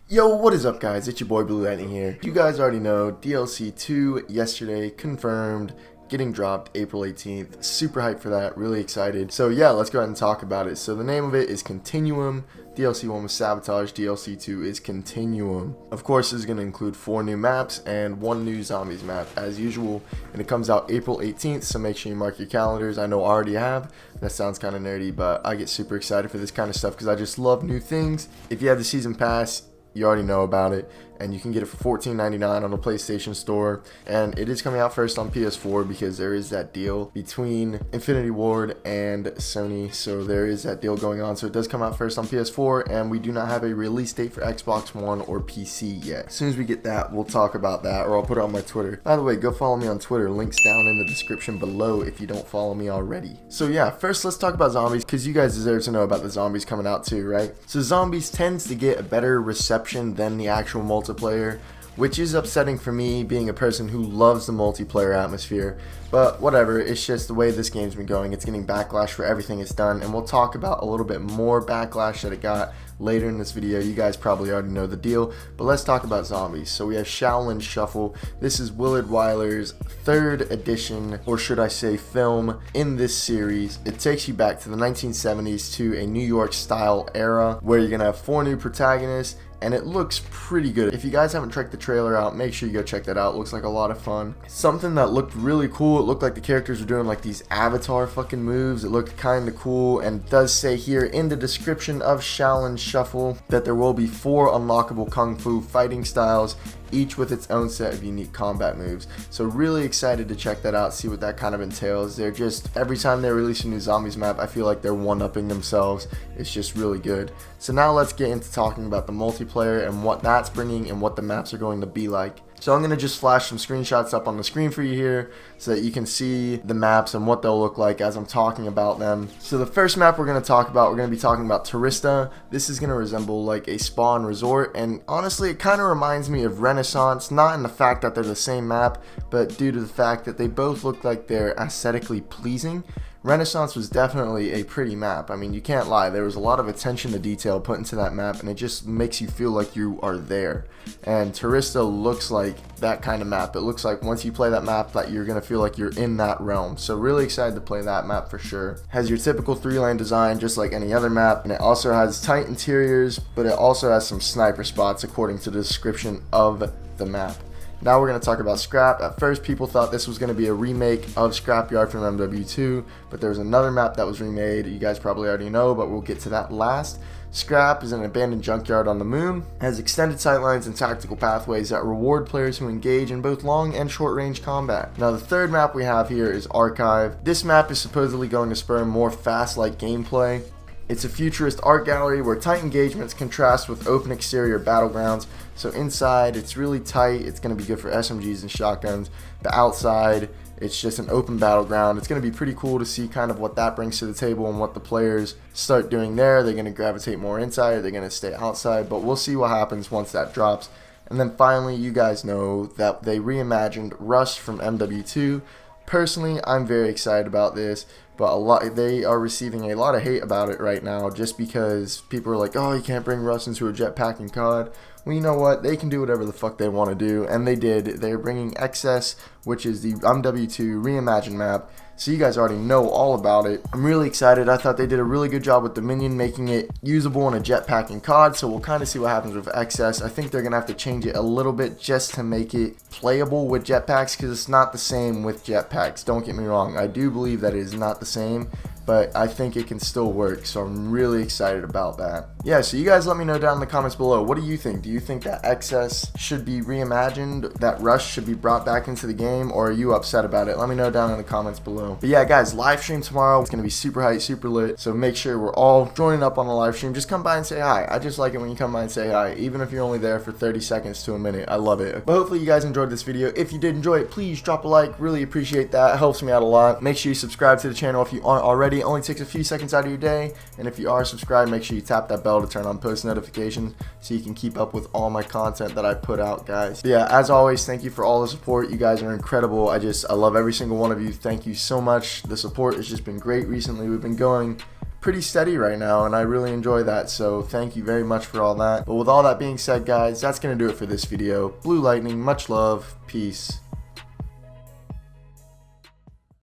Yo, what is up guys? It's your boy Blue Lightning here. You guys already know DLC 2 yesterday confirmed, getting dropped April 18th. Super hyped for that, really excited. So yeah, let's go ahead and talk about it. So the name of it is Continuum. DLC 1 was Sabotage, DLC 2 is Continuum. Of course, this is going to include 4 new maps and 1 new zombies map as usual, and it comes out April 18th, so make sure you mark your calendars. I know I already have. That sounds kind of nerdy, but I get super excited for this kind of stuff because I just love new things. If you have the season pass, you already know about it, and you can get it for $14.99 on the PlayStation Store, and it is coming out first on PS4 because there is that deal between Infinity Ward and Sony, so there is that deal going on. So it does come out first on PS4, and we do not have a release date for Xbox One or PC yet. As soon as we get that, we'll talk about that, or I'll put it on my Twitter. By the way, go follow me on Twitter, links down in the description below if you don't follow me already. So yeah, first let's talk about zombies, because you guys deserve to know about the zombies coming out too, right? So zombies tends to get a better reception than the actual multiplayer, which is upsetting for me, being a person who loves the multiplayer atmosphere. But whatever, it's just the way this game's been going. It's getting backlash for everything it's done, and we'll talk about a little bit more backlash that it got later in this video. You guys probably already know the deal, but let's talk about zombies. So we have Shaolin Shuffle. This is Willard Wyler's 3rd edition, or should I say film, in this series. It takes you back to the 1970s to a New York style era where you're gonna have 4 new protagonists, and it looks pretty good. If you guys haven't checked the trailer out, make sure you go check that out. It looks like a lot of fun. Something that looked really cool, it looked like the characters were doing like these avatar fucking moves. It looked kind of cool, and it does say here in the description of Shaolin Shuffle that there will be 4 unlockable kung fu fighting styles, each with its own set of unique combat moves. So really excited to check that out, see what that kind of entails. They're just, every time they release a new zombies map, I feel like they're one-upping themselves. It's just really good. So now let's get into talking about the multiplayer and what that's bringing and what the maps are going to be like. So I'm going to just flash some screenshots up on the screen for you here so that you can see the maps and what they'll look like as I'm talking about them. So the first map we're going to talk about, we're going to be talking about Turista. This is going to resemble like a spa and resort, and honestly it kind of reminds me of Renaissance, not in the fact that they're the same map, but due to the fact that they both look like they're aesthetically pleasing. Renaissance was definitely a pretty map. I mean, you can't lie. There was a lot of attention to detail put into that map, and it just makes you feel like you are there. And Turista looks like that kind of map. It looks like once you play that map that you're going to feel like you're in that realm. So really excited to play that map for sure. Has your typical 3-lane design just like any other map, and it also has tight interiors, but it also has some sniper spots according to the description of the map. Now we're going to talk about Scrap. At first people thought this was going to be a remake of Scrapyard from MW2, but there was another map that was remade. You guys probably already know, but we'll get to that last. Scrap is an abandoned junkyard on the moon, has extended sightlines and tactical pathways that reward players who engage in both long and short range combat. Now the third map we have here is Archive. This map is supposedly going to spur more fast-like gameplay. It's a futurist art gallery where tight engagements contrast with open exterior battlegrounds. So inside it's really tight, it's going to be good for SMGs and shotguns, but outside it's just an open battleground. It's going to be pretty cool to see kind of what that brings to the table and what the players start doing there. They're going to gravitate more inside, or they're going to stay outside, but we'll see what happens once that drops. And then finally, you guys know that they reimagined Rush from MW2. Personally, I'm very excited about this, but they are receiving a lot of hate about it right now just because people are like, oh, you can't bring Rush into a jetpack in COD. Well, you know what? They can do whatever the fuck they want to do, and they did. They're bringing Excess, which is the MW2 reimagined map, so you guys already know all about it. I'm really excited. I thought they did a really good job with Dominion making it usable in a jetpack in COD, so we'll kind of see what happens with Excess. I think they're going to have to change it a little bit just to make it playable with jetpacks, because it's not the same with jetpacks. Don't get me wrong. I do believe that it is not the same, but I think it can still work, so I'm really excited about that. Yeah, so you guys let me know down in the comments below. What do you think? Do you think that Excess should be reimagined, that Rush should be brought back into the game, or are you upset about it? Let me know down in the comments below. But yeah, guys, live stream tomorrow. It's going to be super hype, super lit, so make sure we're all joining up on the live stream. Just come by and say hi. I just like it when you come by and say hi, even if you're only there for 30 seconds to a minute. I love it. But hopefully you guys enjoyed this video. If you did enjoy it, please drop a like. Really appreciate that. It helps me out a lot. Make sure you subscribe to the channel if you aren't already. It only takes a few seconds out of your day, and if you are subscribed, make sure you tap that bell to turn on post notifications so you can keep up with all my content that I put out, guys. But yeah, as always, thank you for all the support. You guys are incredible. I love every single one of you. Thank you so much. The support has just been great recently. We've been going pretty steady right now, and I really enjoy that, so thank you very much for all that. But with all that being said, guys, that's going to do it for this video. Blue Lightning, much love, peace.